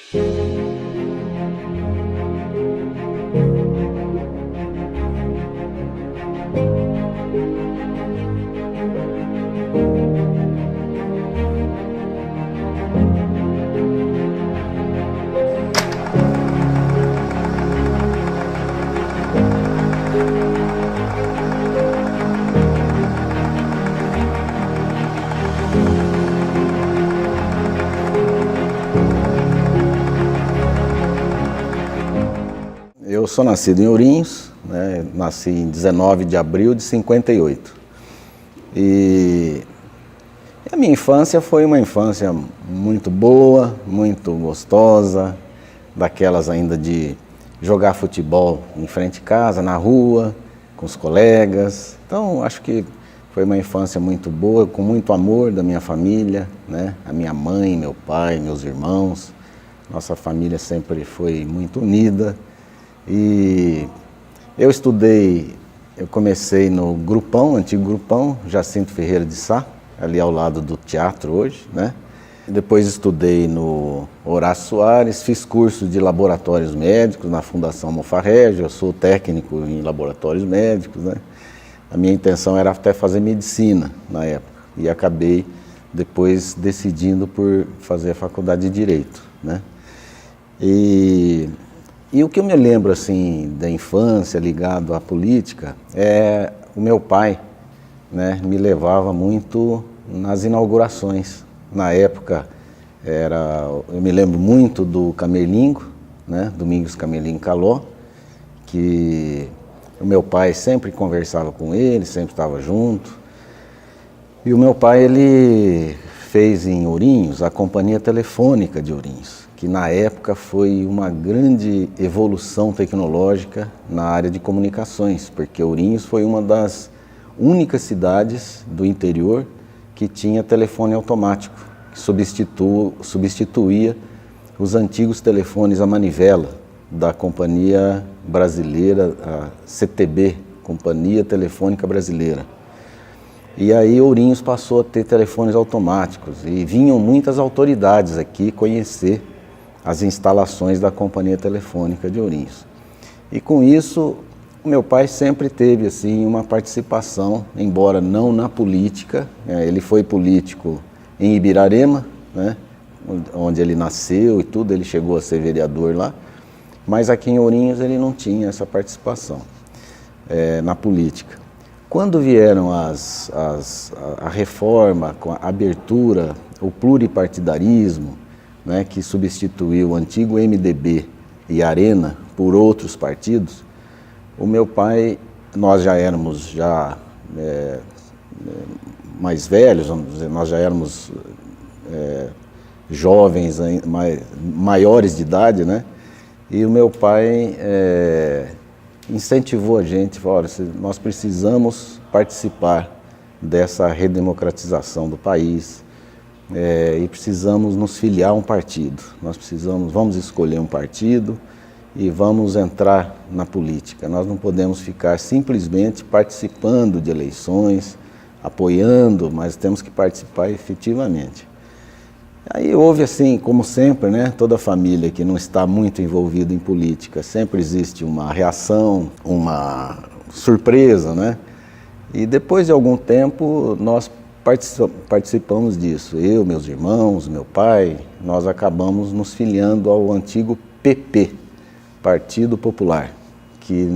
Eu sou nascido em Ourinhos, né? Nasci em 19 de abril de 58. E a minha infância foi uma infância muito boa, muito gostosa, daquelas ainda de jogar futebol em frente de casa, na rua, com os colegas. Então, acho que foi uma infância muito boa, com muito amor da minha família, né? A minha mãe, meu pai, meus irmãos. Nossa família sempre foi muito unida. E eu comecei no Grupão, antigo Grupão, Jacinto Ferreira de Sá, ali ao lado do teatro hoje, né? Depois estudei no Horácio Soares, fiz curso de laboratórios médicos na Fundação Mofarrégio, eu sou técnico em laboratórios médicos, né? A minha intenção era até fazer medicina na época e acabei depois decidindo por fazer a faculdade de Direito, né? E o que eu me lembro assim da infância ligado à política é o meu pai, né, me levava muito nas inaugurações. Na época eu me lembro muito do Camerlingo, né, Domingos Camerlingo Caló, que o meu pai sempre conversava com ele, sempre estava junto. E o meu pai ele fez em Ourinhos a Companhia Telefônica de Ourinhos, que na época foi uma grande evolução tecnológica na área de comunicações, porque Ourinhos foi uma das únicas cidades do interior que tinha telefone automático, que substituía os antigos telefones à manivela da Companhia Brasileira, a CTB, Companhia Telefônica Brasileira. E aí Ourinhos passou a ter telefones automáticos e vinham muitas autoridades aqui conhecer as instalações da Companhia Telefônica de Ourinhos. E com isso, o meu pai sempre teve assim, uma participação, embora não na política, ele foi político em Ibirarema, né, onde ele nasceu e tudo, ele chegou a ser vereador lá, mas aqui em Ourinhos ele não tinha essa participação na política. Quando vieram a reforma, com a abertura, o pluripartidarismo, né, que substituiu o antigo MDB e Arena por outros partidos, o meu pai, nós já éramos mais velhos, vamos dizer, nós já éramos jovens, maiores de idade, né? E o meu pai incentivou a gente, falou, olha, nós precisamos participar dessa redemocratização do país, e precisamos nos filiar a um partido. Vamos escolher um partido e vamos entrar na política. Nós não podemos ficar simplesmente participando de eleições, apoiando, mas temos que participar efetivamente. Aí houve assim, como sempre, né, toda família que não está muito envolvida em política, sempre existe uma reação, uma surpresa, né? E depois de algum tempo nós participamos disso. Eu, meus irmãos, meu pai, nós acabamos nos filiando ao antigo PP, Partido Popular, que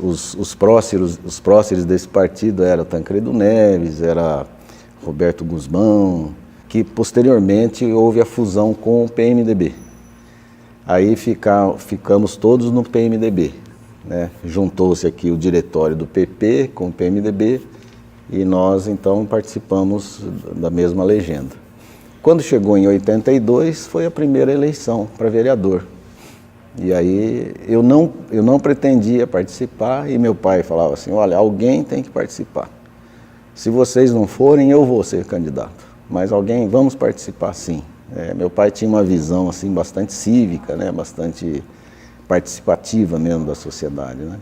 os próceres desse partido eram Tancredo Neves, era Roberto Guzmão, que posteriormente houve a fusão com o PMDB. Aí ficamos todos no PMDB, né? Juntou-se aqui o diretório do PP com o PMDB, e nós, então, participamos da mesma legenda. Quando chegou em 82, foi a primeira eleição para vereador. E aí eu não pretendia participar e meu pai falava assim, olha, alguém tem que participar. Se vocês não forem, eu vou ser candidato. Mas vamos participar sim. Meu pai tinha uma visão assim, bastante cívica, né, bastante participativa mesmo da sociedade, né?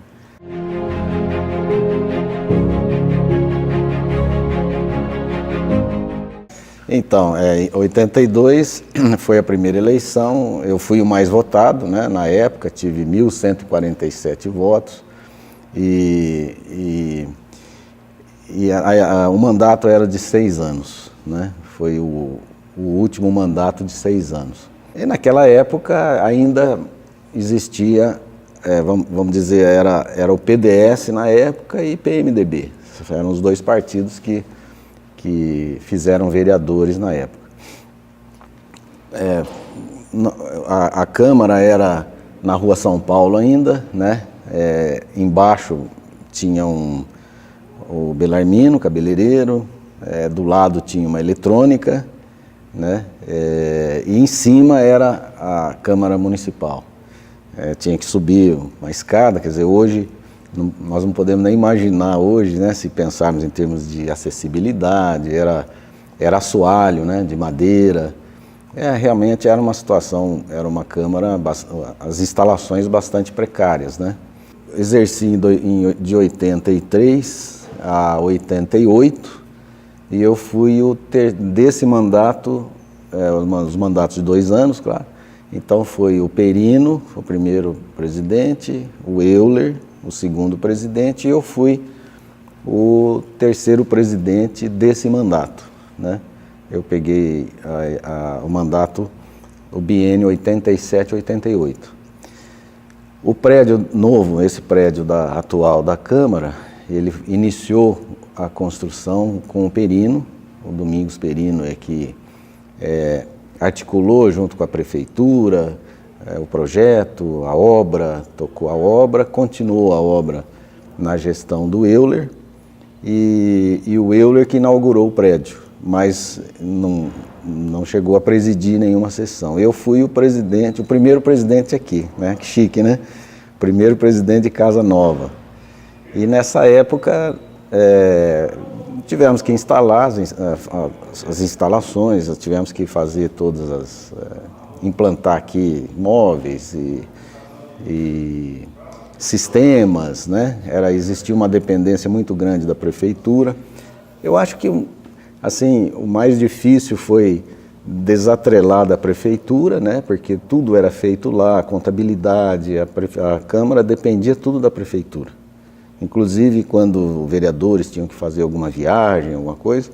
Então, em 82 foi a primeira eleição, eu fui o mais votado, né? Na época tive 1.147 votos e o mandato era de 6 anos, né? Foi o último mandato de 6 anos. E naquela época ainda existia, vamos dizer, era o PDS na época e PMDB. Eram os dois partidos que fizeram vereadores na época. A Câmara era na Rua São Paulo ainda, né? Embaixo tinha o Belarmino, cabeleireiro, do lado tinha uma eletrônica, né? E em cima era a Câmara Municipal. Tinha que subir uma escada, quer dizer, hoje nós não podemos nem imaginar hoje, né, se pensarmos em termos de acessibilidade, era assoalho, né, de madeira. Realmente era uma situação, era uma Câmara, as instalações bastante precárias, né. Exerci de 83 a 88 e eu fui desse mandato, os mandatos de 2 anos, claro. Então foi o Perino, o primeiro presidente, o Euler, o segundo presidente, e eu fui o terceiro presidente desse mandato, né? Eu peguei o mandato, o biênio 87-88. O prédio novo, esse prédio atual da Câmara, ele iniciou a construção com o Perino, o Domingos Perino que articulou junto com a prefeitura, o projeto, a obra, tocou a obra, continuou a obra na gestão do Euler e o Euler que inaugurou o prédio, mas não chegou a presidir nenhuma sessão. Eu fui o primeiro presidente aqui, né? Que chique, né? Primeiro presidente de Casa Nova. E nessa época tivemos que instalar as instalações, tivemos que fazer todas implantar aqui móveis e sistemas, né? Existia uma dependência muito grande da prefeitura. Eu acho que assim, o mais difícil foi desatrelar da prefeitura, né? Porque tudo era feito lá, a contabilidade, a Câmara dependia tudo da prefeitura. Inclusive, quando vereadores tinham que fazer alguma viagem, alguma coisa,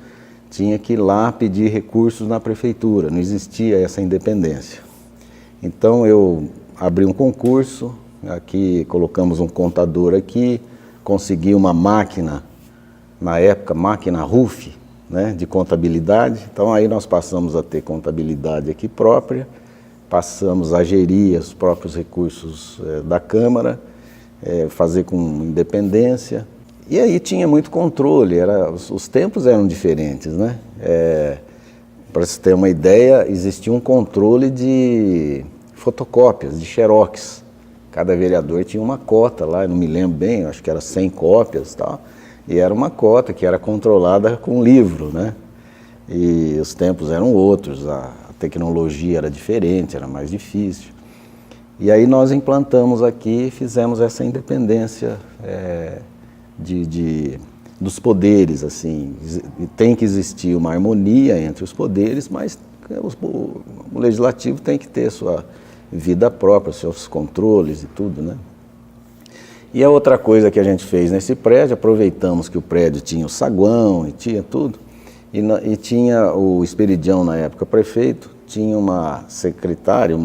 tinha que ir lá pedir recursos na prefeitura, não existia essa independência. Então eu abri um concurso, aqui colocamos um contador aqui, consegui uma máquina, na época máquina RUF, né, de contabilidade. Então aí nós passamos a ter contabilidade aqui própria, passamos a gerir os próprios recursos da Câmara, fazer com independência. E aí tinha muito controle, os tempos eram diferentes, né? Para você ter uma ideia, existia um controle de fotocópias, de xerox. Cada vereador tinha uma cota lá, eu não me lembro bem, acho que era 100 cópias e tal. E era uma cota que era controlada com livro, né? E os tempos eram outros, a tecnologia era diferente, era mais difícil. E aí nós implantamos aqui, fizemos essa independência dos poderes, assim. Tem que existir uma harmonia entre os poderes, mas o legislativo tem que ter sua vida própria, seus controles e tudo, né? E a outra coisa que a gente fez nesse prédio, aproveitamos que o prédio tinha o saguão e tinha tudo, e tinha o Esperidião, na época prefeito, tinha uma secretária,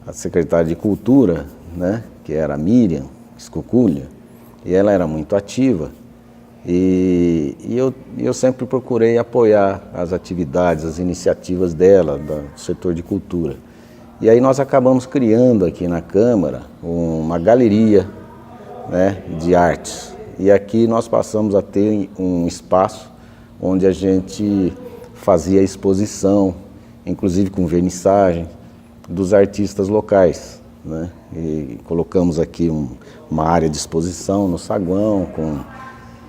a secretária de Cultura, né, que era a Miriam Escuculha, e ela era muito ativa, e eu sempre procurei apoiar as atividades, as iniciativas dela, do setor de cultura. E aí nós acabamos criando aqui na Câmara uma galeria, né, de artes. E aqui nós passamos a ter um espaço onde a gente fazia exposição, inclusive com vernissagem, dos artistas locais, né? E colocamos aqui uma área de exposição no saguão,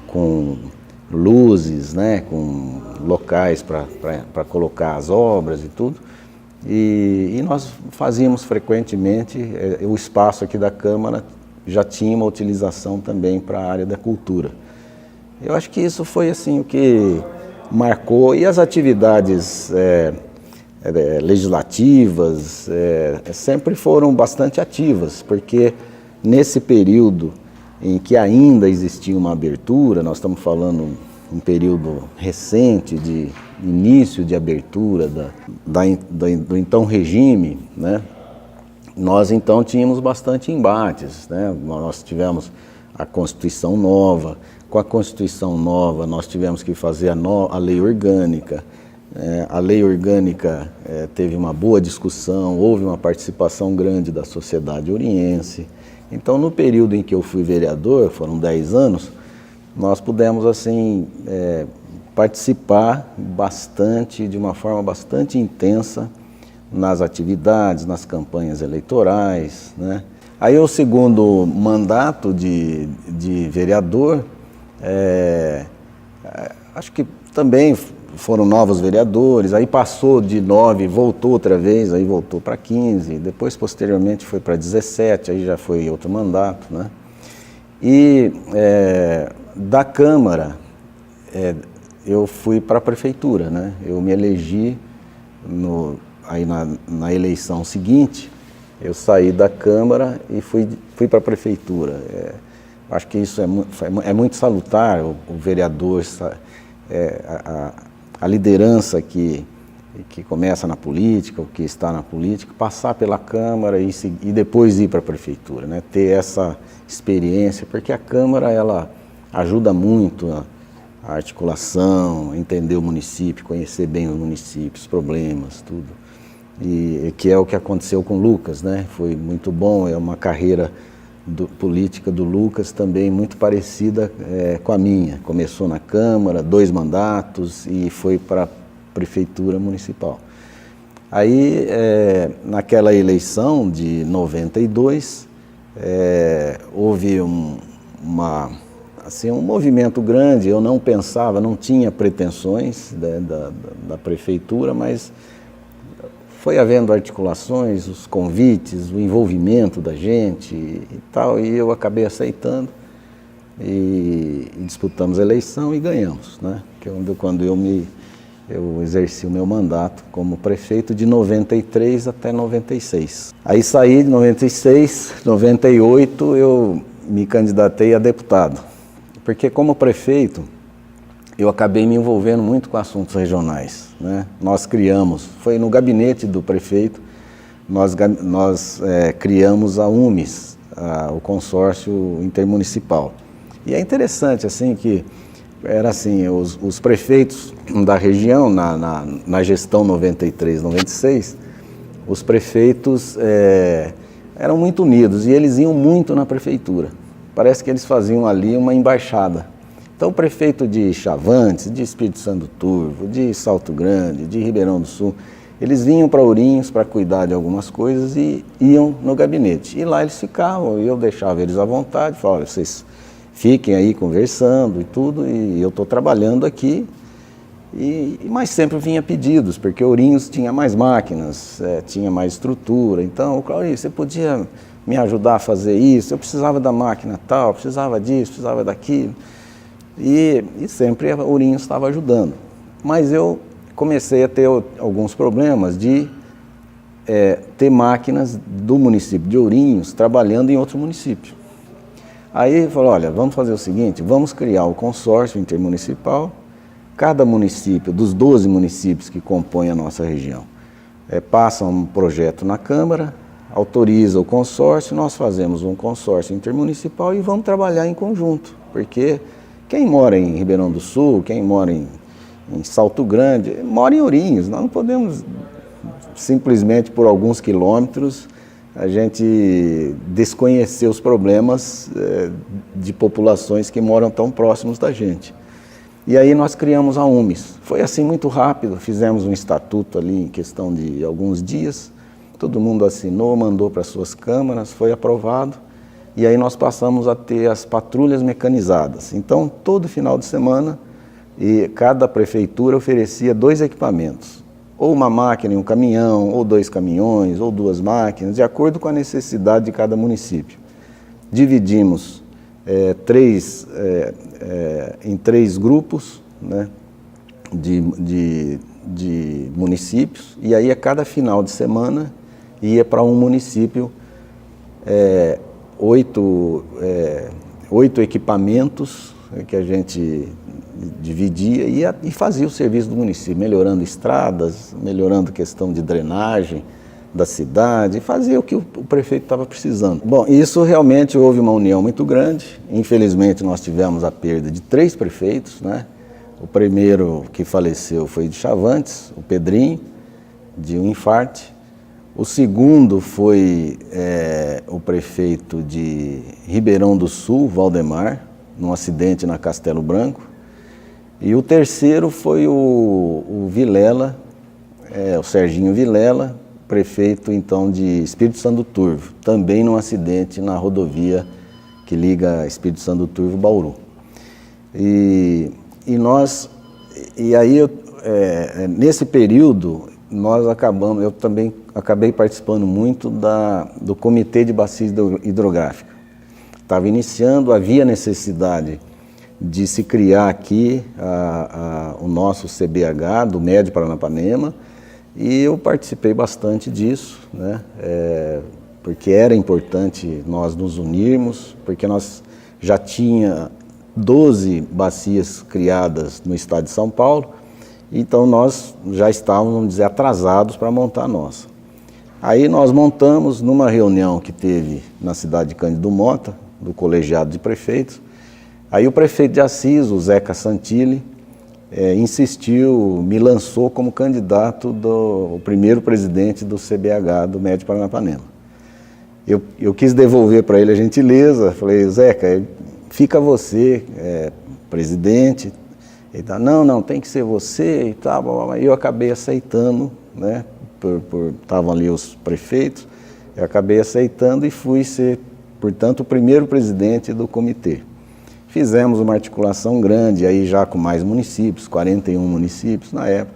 com luzes, né, com locais para colocar as obras e tudo. E nós fazíamos frequentemente, o espaço aqui da Câmara já tinha uma utilização também para a área da cultura. Eu acho que isso foi assim o que marcou, e as atividades legislativas sempre foram bastante ativas, porque nesse período em que ainda existia uma abertura, nós estamos falando um período recente de início de abertura do então regime, né? Nós então tínhamos bastante embates, né? Nós tivemos a Constituição nova, com a Constituição nova nós tivemos que fazer a lei orgânica. A lei orgânica teve uma boa discussão, houve uma participação grande da sociedade oriense. Então, no período em que eu fui vereador, foram 10 anos, nós pudemos assim participar bastante, de uma forma bastante intensa, nas atividades, nas campanhas eleitorais, né? Aí o segundo mandato de vereador, acho que também foram novos vereadores, aí passou de 9, voltou outra vez, aí voltou para 15, depois posteriormente foi para 17, aí já foi outro mandato, né? E da Câmara, eu fui para a Prefeitura, né? Eu me elegi aí na eleição seguinte, eu saí da Câmara e fui para a Prefeitura. Acho que isso é muito salutar, o vereador, a liderança que começa na política, o que está na política, passar pela Câmara e depois ir para a Prefeitura, né? Ter essa experiência, porque a Câmara ela ajuda muito a articulação, entender o município, conhecer bem os municípios, os problemas, tudo. E que é o que aconteceu com o Lucas, né? Foi muito bom, é uma carreira política do Lucas também muito parecida com a minha. Começou na Câmara, 2 mandatos e foi para a Prefeitura Municipal. Aí, naquela eleição de 92, houve um movimento grande. Eu não pensava, não tinha pretensões da Prefeitura, mas foi havendo articulações, os convites, o envolvimento da gente e tal, e eu acabei aceitando e disputamos a eleição e ganhamos, né? Que é quando eu exerci o meu mandato como prefeito de 93 até 96. Aí saí de 96, 98 eu me candidatei a deputado, porque como prefeito eu acabei me envolvendo muito com assuntos regionais, né? Nós criamos, foi no gabinete do prefeito, nós criamos a UMES, o consórcio intermunicipal. E é interessante assim que era assim, os prefeitos da região, na gestão 93, 96, os prefeitos eram muito unidos e eles iam muito na prefeitura. Parece que eles faziam ali uma embaixada. Então, o prefeito de Chavantes, de Espírito Santo do Turvo, de Salto Grande, de Ribeirão do Sul, eles vinham para Ourinhos para cuidar de algumas coisas e iam no gabinete. E lá eles ficavam, e eu deixava eles à vontade, falava, olha, vocês fiquem aí conversando e tudo, e eu estou trabalhando aqui. Mas sempre vinha pedidos, porque Ourinhos tinha mais máquinas, tinha mais estrutura. Então, Claudio, você podia me ajudar a fazer isso? Eu precisava da máquina tal, precisava disso, precisava daquilo. E sempre a Ourinhos estava ajudando. Mas eu comecei a ter alguns problemas de ter máquinas do município de Ourinhos trabalhando em outro município. Aí falou, olha, vamos fazer o seguinte, vamos criar o consórcio intermunicipal, cada município, dos 12 municípios que compõem a nossa região, passa um projeto na Câmara, autoriza o consórcio, nós fazemos um consórcio intermunicipal e vamos trabalhar em conjunto, porque quem mora em Ribeirão do Sul, quem mora em Salto Grande, mora em Ourinhos. Nós não podemos simplesmente por alguns quilômetros a gente desconhecer os problemas de populações que moram tão próximos da gente. E aí nós criamos a UMES. Foi assim muito rápido, fizemos um estatuto ali em questão de alguns dias, todo mundo assinou, mandou para suas câmaras, foi aprovado. E aí nós passamos a ter as patrulhas mecanizadas. Então, todo final de semana, cada prefeitura oferecia 2 equipamentos. Ou uma máquina e um caminhão, ou 2 caminhões, ou 2 máquinas, de acordo com a necessidade de cada município. Dividimos em 3 grupos, né? de municípios, e aí a cada final de semana ia para um município 8 equipamentos que a gente dividia e fazia o serviço do município, melhorando estradas, melhorando a questão de drenagem da cidade, fazia o que o prefeito estava precisando. Bom, isso realmente houve uma união muito grande. Infelizmente nós tivemos a perda de 3 prefeitos, né? O primeiro que faleceu foi de Chavantes, o Pedrinho, de um infarte. O segundo foi o prefeito de Ribeirão do Sul, Valdemar, num acidente na Castelo Branco. E o terceiro foi o Vilela, o Serginho Vilela, prefeito então de Espírito Santo do Turvo, também num acidente na rodovia que liga Espírito Santo do Turvo e Bauru. E aí nesse período eu também acabei participando muito do Comitê de Bacia Hidrográfica. Estava iniciando, havia necessidade de se criar aqui o nosso CBH, do Médio Paranapanema, e eu participei bastante disso, né? Porque era importante nós nos unirmos, porque nós já tinha 12 bacias criadas no estado de São Paulo, então nós já estávamos, vamos dizer, atrasados para montar a nossa. Aí nós montamos numa reunião que teve na cidade de Cândido Mota, do colegiado de prefeitos. Aí o prefeito de Assis, o Zeca Santilli, insistiu, me lançou como candidato o primeiro presidente do CBH, do Médio Paranapanema. Eu quis devolver para ele a gentileza, falei, Zeca, fica você, presidente. Ele tá, não, tem que ser você e tal. Aí eu acabei aceitando, né? Estavam ali os prefeitos, eu acabei aceitando e fui ser, portanto, o primeiro presidente do comitê. Fizemos uma articulação grande, aí já com mais municípios, 41 municípios na época.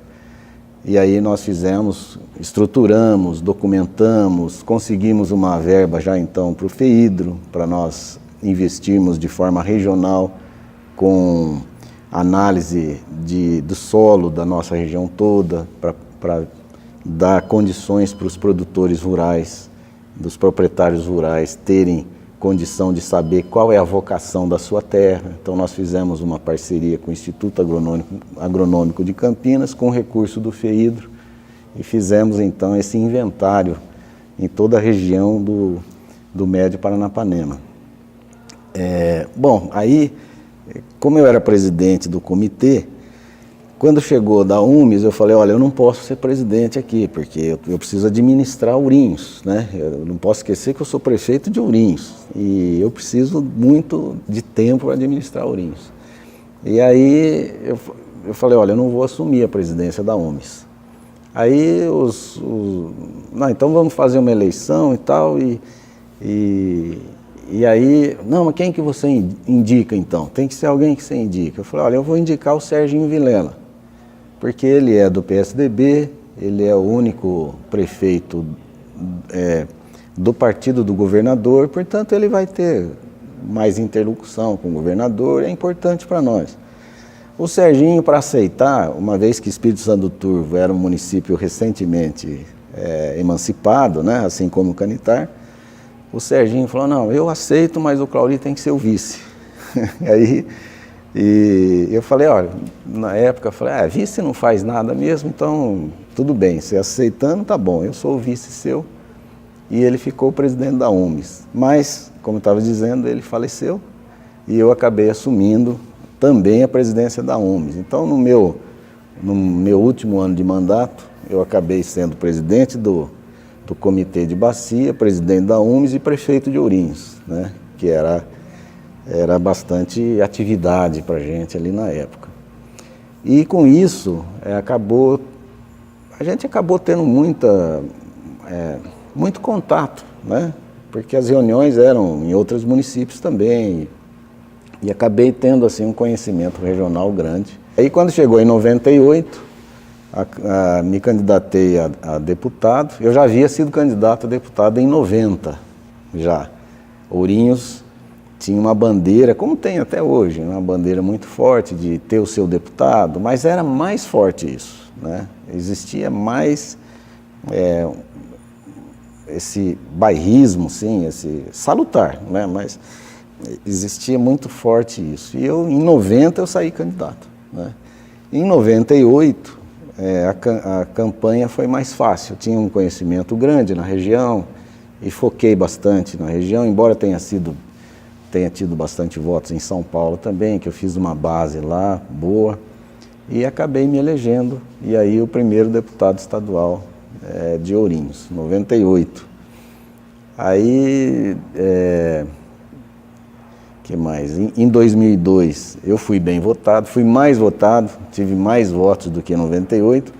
E aí nós estruturamos, documentamos, conseguimos uma verba já então para o FEHIDRO, para nós investirmos de forma regional com análise do solo da nossa região toda, para dar condições para os produtores rurais, dos proprietários rurais terem condição de saber qual é a vocação da sua terra. Então nós fizemos uma parceria com o Instituto Agronômico de Campinas, com recurso do FEHIDRO, e fizemos então esse inventário em toda a região do Médio Paranapanema. Bom, aí, como eu era presidente do comitê, quando chegou da UMES, eu falei, olha, eu não posso ser presidente aqui, porque eu preciso administrar Ourinhos, né? Eu não posso esquecer que eu sou prefeito de Ourinhos, e eu preciso muito de tempo para administrar Ourinhos. E aí eu falei, olha, eu não vou assumir a presidência da UMES. Aí não, então vamos fazer uma eleição e tal, e aí, não, mas quem que você indica então? Tem que ser alguém que você indica. Eu falei, olha, eu vou indicar o Serginho Vilela, porque ele é do PSDB, ele é o único prefeito do partido do governador, portanto ele vai ter mais interlocução com o governador, é importante para nós. O Serginho, para aceitar, uma vez que Espírito Santo do Turvo era um município recentemente emancipado, né, assim como Canitar, o Serginho falou, não, eu aceito, mas o Clauri tem que ser o vice. E eu falei, olha, na época eu falei, vice não faz nada mesmo, então tudo bem, você aceitando, tá bom, eu sou o vice seu. E ele ficou presidente da UMES. Mas, como eu estava dizendo, ele faleceu e eu acabei assumindo também a presidência da UMES. Então, no meu último ano de mandato, eu acabei sendo presidente do Comitê de Bacia, presidente da UMES e prefeito de Ourinhos, né? Que era bastante atividade para a gente ali na época. E com isso, a gente acabou tendo muito contato, né? Porque as reuniões eram em outros municípios também, e acabei tendo assim, um conhecimento regional grande. Aí quando chegou em 98, me candidatei a deputado. Eu já havia sido candidato a deputado em 90, já. Ourinhos tinha uma bandeira, como tem até hoje, uma bandeira muito forte de ter o seu deputado, mas era mais forte isso, né? Existia mais esse bairrismo, sim, esse salutar, né? Mas existia muito forte isso. E em 90 eu saí candidato, né? Em 98 a campanha foi mais fácil, eu tinha um conhecimento grande na região e foquei bastante na região, embora tenha tido bastante votos em São Paulo também, que eu fiz uma base lá, boa, e acabei me elegendo, e aí o primeiro deputado estadual de Ourinhos, 98. Aí, que mais? Em 2002 eu fui bem votado, fui mais votado, tive mais votos do que em 98,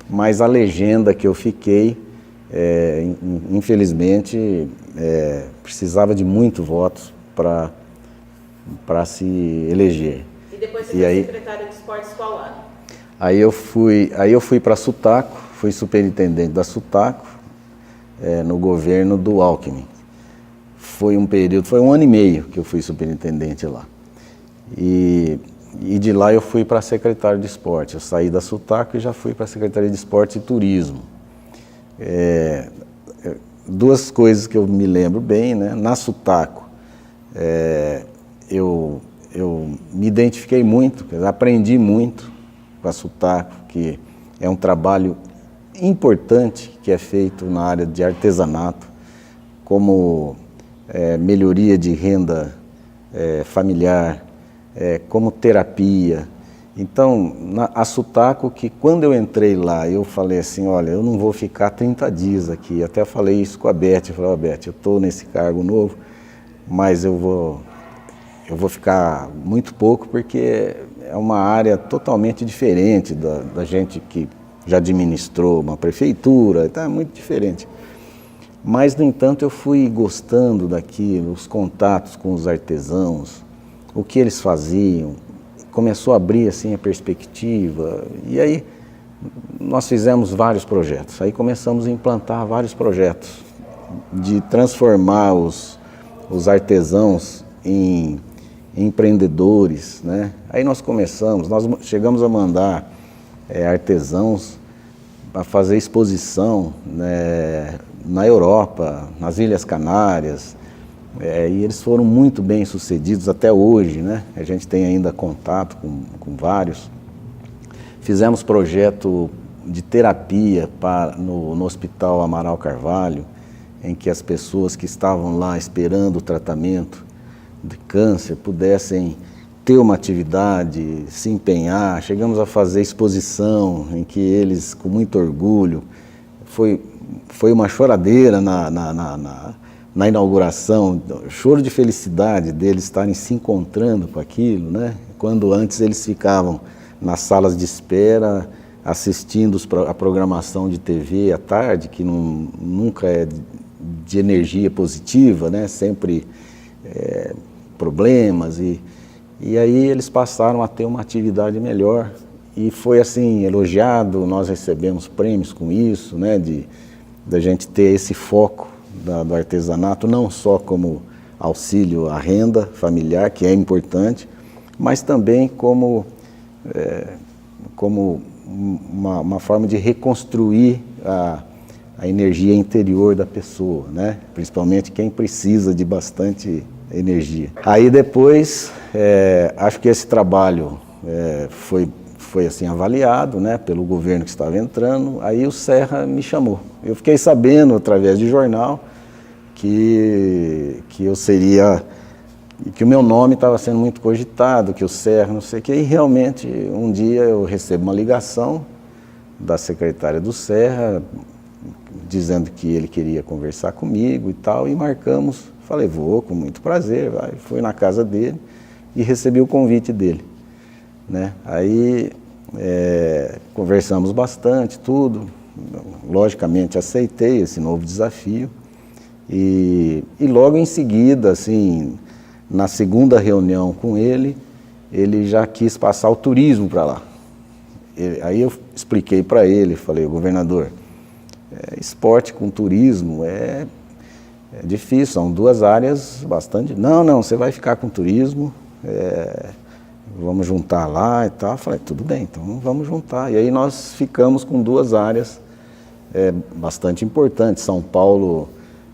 mas a legenda que eu fiquei, infelizmente, precisava de muitos votos para se eleger. E depois você foi secretário de esportes qual ano? Aí eu fui para Sutaco, fui superintendente da Sutaco, no governo do Alckmin. Foi um ano e meio que eu fui superintendente lá. E de lá eu fui para secretário de esporte. Eu saí da Sutaco e já fui para a Secretaria de Esporte e Turismo. Duas coisas que eu me lembro bem, né? Na Sutaco, eu me identifiquei muito, aprendi muito com a Sutaco, que é um trabalho importante que é feito na área de artesanato, como melhoria de renda familiar, como terapia. Então, a Sutaco, que quando eu entrei lá, eu falei assim, olha, eu não vou ficar 30 dias aqui. Até falei isso com a Beth, eu falei, Beth, eu estou nesse cargo novo, mas eu vou ficar muito pouco, porque é uma área totalmente diferente da gente que já administrou uma prefeitura, então é muito diferente. Mas, no entanto, eu fui gostando daquilo, os contatos com os artesãos, o que eles faziam, começou a abrir assim a perspectiva, e aí nós fizemos vários projetos, aí começamos a implantar vários projetos de transformar os artesãos em empreendedores, né? Aí nós chegamos a mandar artesãos a fazer exposição, né, na Europa, nas Ilhas Canárias, e eles foram muito bem sucedidos até hoje, né? A gente tem ainda contato com vários. Fizemos projeto de terapia no Hospital Amaral Carvalho, em que as pessoas que estavam lá esperando o tratamento de câncer pudessem ter uma atividade, se empenhar. Chegamos a fazer exposição em que eles, com muito orgulho, foi uma choradeira na inauguração, choro de felicidade deles estarem se encontrando com aquilo, né? Quando antes eles ficavam nas salas de espera assistindo a programação de TV à tarde, que nunca é de energia positiva, né? Sempre problemas, e aí eles passaram a ter uma atividade melhor, e foi assim elogiado. Nós recebemos prêmios com isso, né? Da gente ter esse foco do artesanato, não só como auxílio à renda familiar, que é importante, mas também como uma forma de reconstruir a energia interior da pessoa, né? Principalmente quem precisa de bastante energia. Aí depois, acho que esse trabalho foi assim avaliado, né, pelo governo que estava entrando. Aí o Serra me chamou. Eu fiquei sabendo através de jornal que eu seria, que o meu nome estava sendo muito cogitado, que o Serra, não sei o quê, e realmente um dia eu recebo uma ligação da secretária do Serra dizendo que ele queria conversar comigo e tal, e marcamos. Falei, vou, com muito prazer. Fui na casa dele e recebi o convite dele, né? Aí conversamos bastante, tudo. Logicamente aceitei esse novo desafio e logo em seguida, assim, na segunda reunião com ele já quis passar o turismo para lá. Aí eu expliquei para ele, falei, governador, esporte com turismo É difícil, são duas áreas bastante... Não, você vai ficar com turismo, vamos juntar lá e tal. Eu falei, tudo bem, então vamos juntar. E aí nós ficamos com duas áreas bastante importantes. São Paulo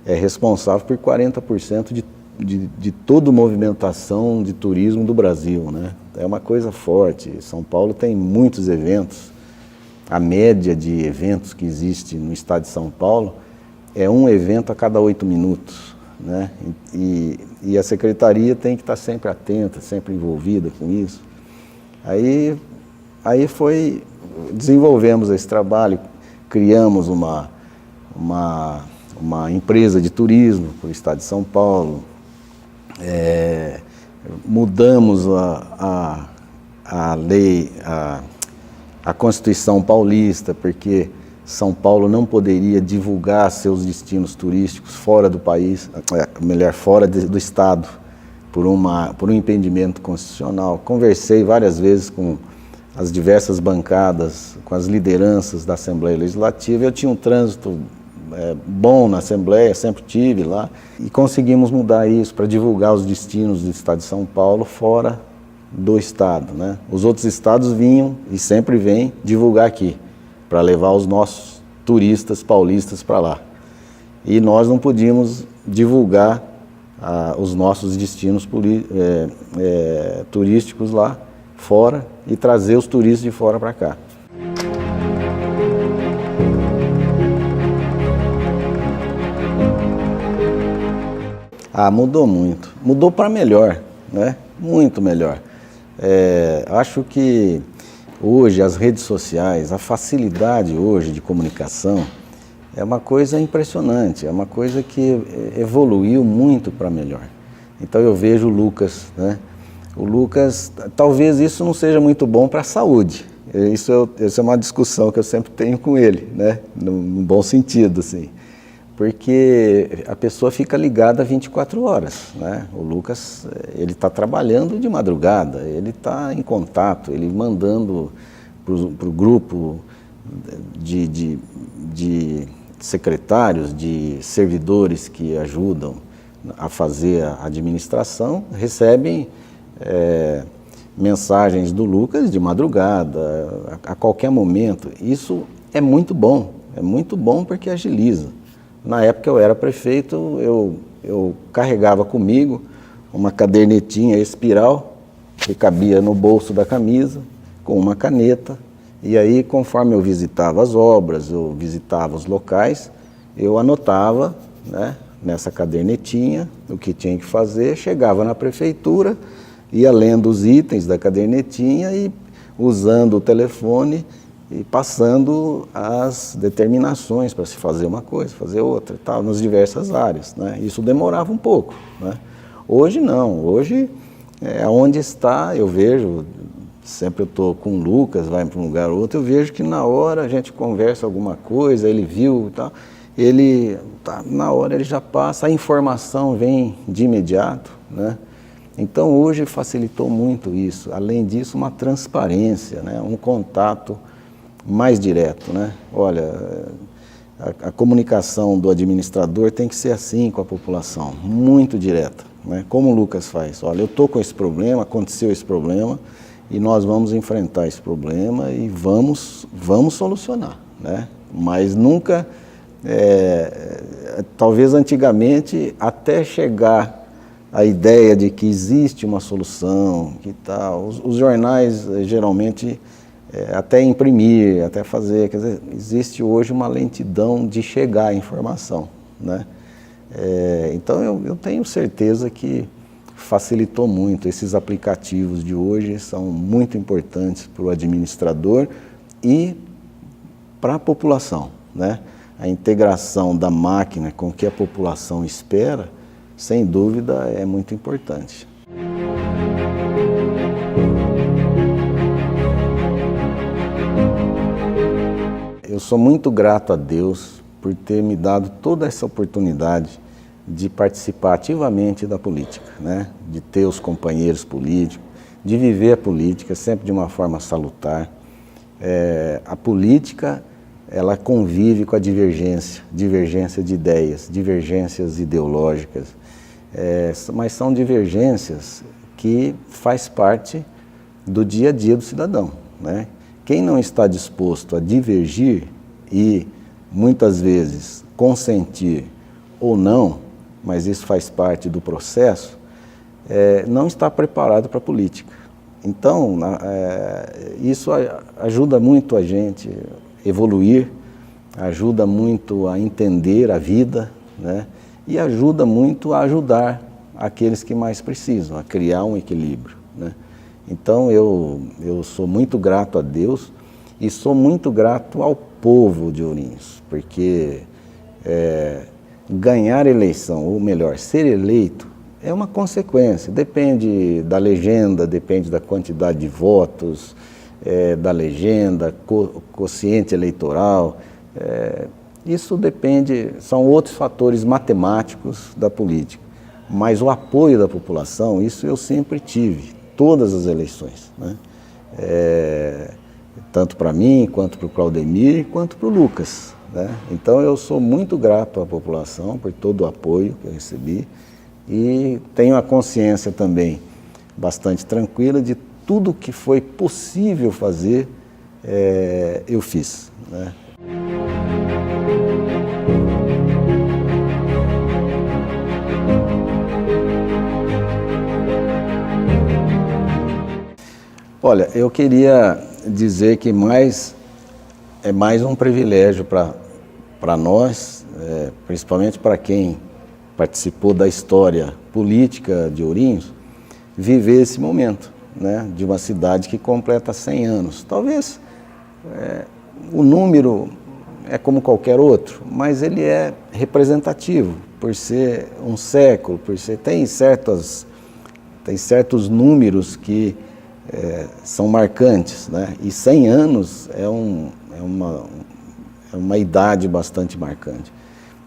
é responsável por 40% de toda a movimentação de turismo do Brasil, né? É uma coisa forte. São Paulo tem muitos eventos. A média de eventos que existe no estado de São Paulo é um evento a cada 8 minutos, né? E a secretaria tem que estar sempre atenta, sempre envolvida com isso. Aí desenvolvemos esse trabalho, criamos uma empresa de turismo para o estado de São Paulo, mudamos a lei, a Constituição Paulista, porque São Paulo não poderia divulgar seus destinos turísticos fora do país, fora do estado, por um impedimento constitucional. Conversei várias vezes com as diversas bancadas, com as lideranças da Assembleia Legislativa. Eu tinha um trânsito bom na Assembleia, sempre tive lá, e conseguimos mudar isso para divulgar os destinos do estado de São Paulo fora do estado, né? Os outros estados vinham, e sempre vêm, divulgar aqui, para levar os nossos turistas paulistas para lá. E nós não podíamos divulgar os nossos destinos turísticos lá fora e trazer os turistas de fora para cá. Mudou muito. Mudou para melhor, né? Muito melhor. Acho que hoje as redes sociais, a facilidade hoje de comunicação é uma coisa impressionante, é uma coisa que evoluiu muito para melhor. Então eu vejo o Lucas, né? O Lucas, talvez isso não seja muito bom para a saúde. Isso é uma discussão que eu sempre tenho com ele, né? Num bom sentido, assim. Porque a pessoa fica ligada 24 horas, né? O Lucas, ele está trabalhando de madrugada, ele está em contato, ele mandando para o grupo de secretários, de servidores que ajudam a fazer a administração, recebem mensagens do Lucas de madrugada, a qualquer momento. Isso é muito bom porque agiliza. Na época que eu era prefeito, eu carregava comigo uma cadernetinha espiral que cabia no bolso da camisa, com uma caneta, e aí conforme eu visitava as obras, eu visitava os locais, eu anotava, né, nessa cadernetinha o que tinha que fazer, chegava na prefeitura, ia lendo os itens da cadernetinha e usando o telefone e passando as determinações para se fazer uma coisa, fazer outra e tal, nas diversas áreas, né? Isso demorava um pouco, né? Hoje não, hoje onde está, eu vejo, sempre eu estou com o Lucas, vai para um lugar ou outro, eu vejo que na hora a gente conversa alguma coisa, ele viu e tal, na hora ele já passa, a informação vem de imediato, né? Então hoje facilitou muito isso, além disso uma transparência, né? Um contato mais direto, né? Olha, a comunicação do administrador tem que ser assim com a população, muito direta, né? Como o Lucas faz, olha, eu estou com esse problema, aconteceu esse problema e nós vamos enfrentar esse problema e vamos solucionar, né? Mas nunca, talvez antigamente, até chegar a ideia de que existe uma solução, que tal, os jornais geralmente até imprimir, até fazer, quer dizer, existe hoje uma lentidão de chegar à informação, né? Então eu tenho certeza que facilitou muito. Esses aplicativos de hoje são muito importantes para o administrador e para a população, né? A integração da máquina com o que a população espera, sem dúvida, é muito importante. Eu sou muito grato a Deus por ter me dado toda essa oportunidade de participar ativamente da política, né? De ter os companheiros políticos, de viver a política sempre de uma forma salutar. A política ela convive com a divergência de ideias, divergências ideológicas, mas são divergências que faz parte do dia a dia do cidadão, né? Quem não está disposto a divergir e, muitas vezes, consentir ou não, mas isso faz parte do processo, não está preparado para a política. Então, isso ajuda muito a gente evoluir, ajuda muito a entender a vida, né? E ajuda muito a ajudar aqueles que mais precisam, a criar um equilíbrio, né? Então eu sou muito grato a Deus e sou muito grato ao povo de Ourinhos, porque ganhar eleição, ou melhor, ser eleito, é uma consequência, depende da legenda, depende da quantidade de votos, da legenda, quociente eleitoral, isso depende, são outros fatores matemáticos da política, mas o apoio da população, isso eu sempre tive, todas as eleições, né? Tanto para mim, quanto para o Claudemir, quanto para o Lucas, né? Então eu sou muito grato à população por todo o apoio que eu recebi e tenho a consciência também bastante tranquila de tudo que foi possível fazer, eu fiz, né? Olha, eu queria dizer que é mais um privilégio para nós, principalmente para quem participou da história política de Ourinhos, viver esse momento, né, de uma cidade que completa 100 anos. Talvez o número é como qualquer outro, mas ele é representativo, por ser um século, tem certos números que são marcantes, né? E 100 anos é uma idade bastante marcante.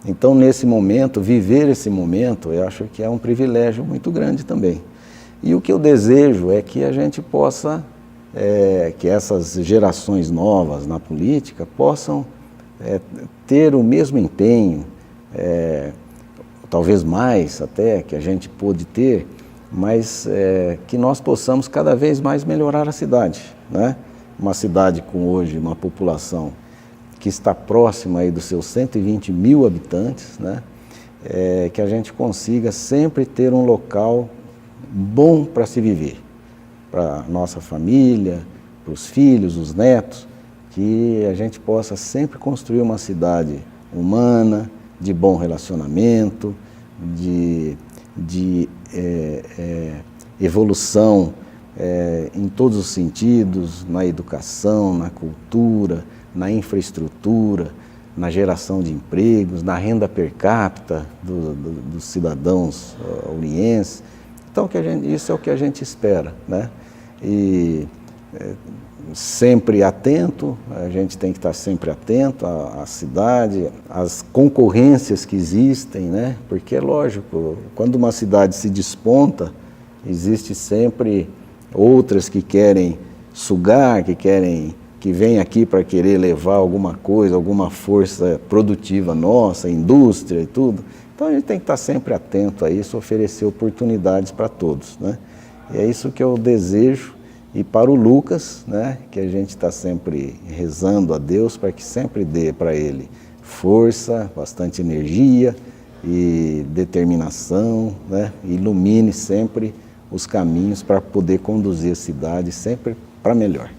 Então, nesse momento, viver esse momento, eu acho que é um privilégio muito grande também. E o que eu desejo é que a gente possa, que essas gerações novas na política possam ter o mesmo empenho, talvez mais até, que a gente pôde ter, mas que nós possamos cada vez mais melhorar a cidade, né? Uma cidade com hoje uma população que está próxima aí dos seus 120 mil habitantes, né? Que a gente consiga sempre ter um local bom para se viver, para a nossa família, para os filhos, os netos, que a gente possa sempre construir uma cidade humana, de bom relacionamento, de evolução em todos os sentidos, na educação, na cultura, na infraestrutura, na geração de empregos, na renda per capita dos cidadãos ourienses. Então, isso é o que a gente espera, né? E sempre atento, a gente tem que estar sempre atento à cidade, às concorrências que existem, né? Porque é lógico, quando uma cidade se desponta, existe sempre outras que querem sugar, que vêm aqui para querer levar alguma coisa, alguma força produtiva nossa, indústria e tudo. Então a gente tem que estar sempre atento a isso, oferecer oportunidades para todos, né? E é isso que eu desejo. E para o Lucas, né, que a gente está sempre rezando a Deus para que sempre dê para ele força, bastante energia e determinação, né, ilumine sempre os caminhos para poder conduzir a cidade sempre para melhor.